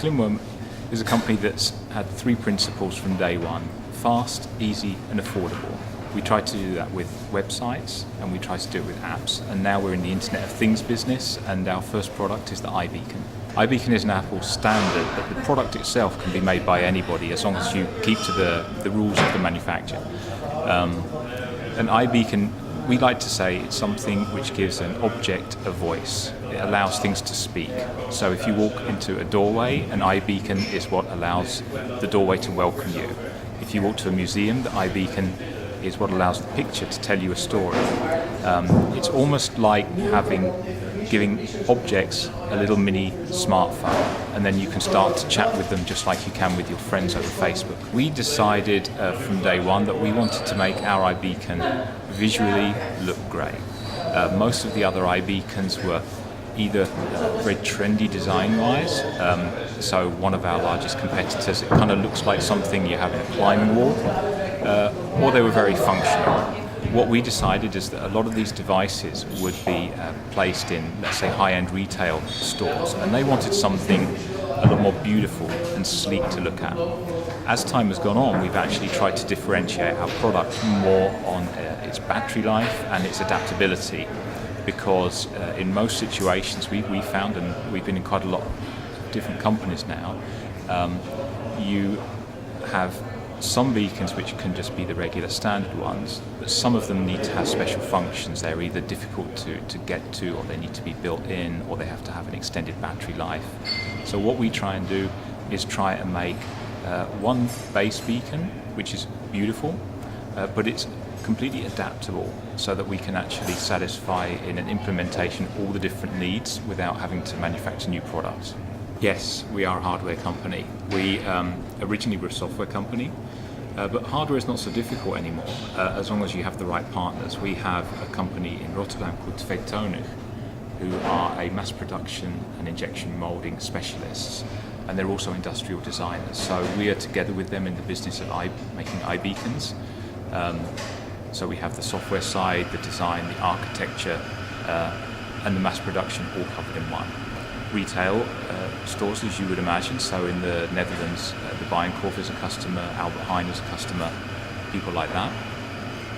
Glimworm is a company that's had three principles from day one: fast, easy and affordable. We try to do that with websites and we try to do it with apps, and now we're in the Internet of Things business, and our first product is the iBeacon. iBeacon is an Apple standard, but the product itself can be made by anybody as long as you keep to the rules of the manufacturer. An iBeacon, we like to say, it's something which gives an object a voice. It allows things to speak. So if you walk into a doorway, an iBeacon is what allows the doorway to welcome you. If you walk to a museum, the iBeacon is what allows the picture to tell you a story. It's almost like giving objects a little mini smartphone, and then you can start to chat with them just like you can with your friends over Facebook. We decided from day one that we wanted to make our iBeacon visually look great. Most of the other iBeacons were either very trendy design-wise, so one of our largest competitors, it kind of looks like something you have in a climbing wall, or they were very functional. What we decided is that a lot of these devices would be placed in, let's say, high-end retail stores, and they wanted something a lot more beautiful and sleek to look at. As time has gone on, we've actually tried to differentiate our product more on its battery life and its adaptability, because in most situations we found, and we've been in quite a lot of different companies now, you have some beacons which can just be the regular standard ones, but some of them need to have special functions. They're either difficult to get to, or they need to be built in, or they have to have an extended battery life. So what we try and do is try and make one base beacon which is beautiful, but it's completely adaptable, so that we can actually satisfy in an implementation all the different needs without having to manufacture new products. Yes, we are a hardware company. We originally were a software company, but hardware is not so difficult anymore, as long as you have the right partners. We have a company in Rotterdam called Tweetonig, who are a mass production and injection molding specialists, and they're also industrial designers. So we are together with them in the business of making iBeacons. So we have the software side, the design, the architecture, and the mass production all covered in one. Retail stores, as you would imagine, so in the Netherlands, the Bijenkorf is a customer, Albert Heijn is a customer, people like that.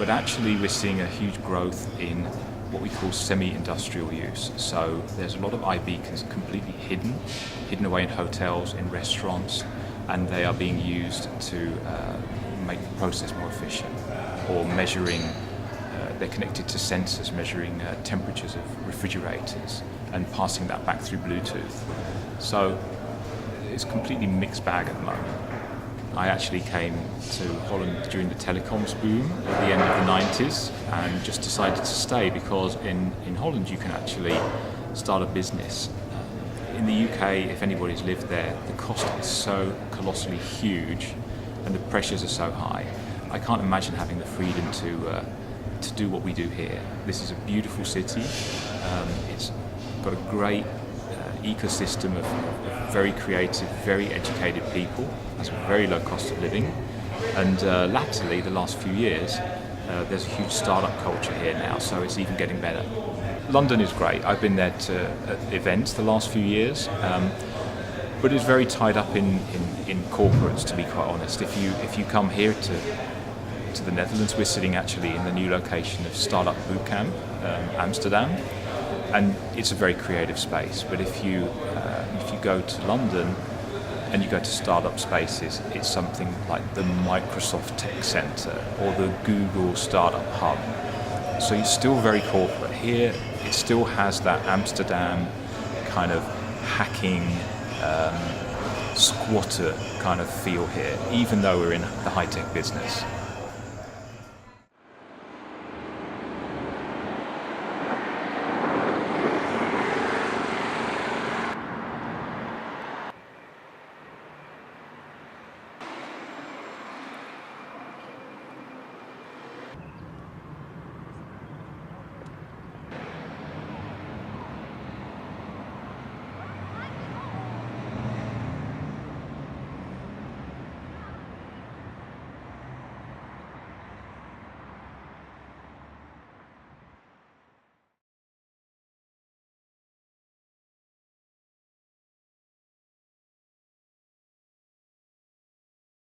But actually we're seeing a huge growth in what we call semi-industrial use. So there's a lot of iBeacons completely hidden away in hotels, in restaurants, and they are being used to make the process more efficient, or measuring, they're connected to sensors measuring temperatures of refrigerators and passing that back through Bluetooth. So it's a completely mixed bag at the moment. I actually came to Holland during the telecoms boom at the end of the 90s and just decided to stay, because in Holland you can actually start a business. In the UK, if anybody's lived there, the cost is so colossally huge and the pressures are so high. I can't imagine having the freedom to do what we do here. This is a beautiful city. It's got a great ecosystem of very creative, very educated people. Has a very low cost of living. And latterly, the last few years, there's a huge startup culture here now, so it's even getting better. London is great. I've been there at events the last few years. But it's very tied up in corporates, to be quite honest. If you come here to the Netherlands, we're sitting actually in the new location of Startup Bootcamp, Amsterdam, and it's a very creative space. But if you go to London and you go to startup spaces, it's something like the Microsoft Tech Center or the Google Startup Hub. So it's still very corporate. Here, it still has that Amsterdam kind of hacking, squatter kind of feel here, even though we're in the high-tech business.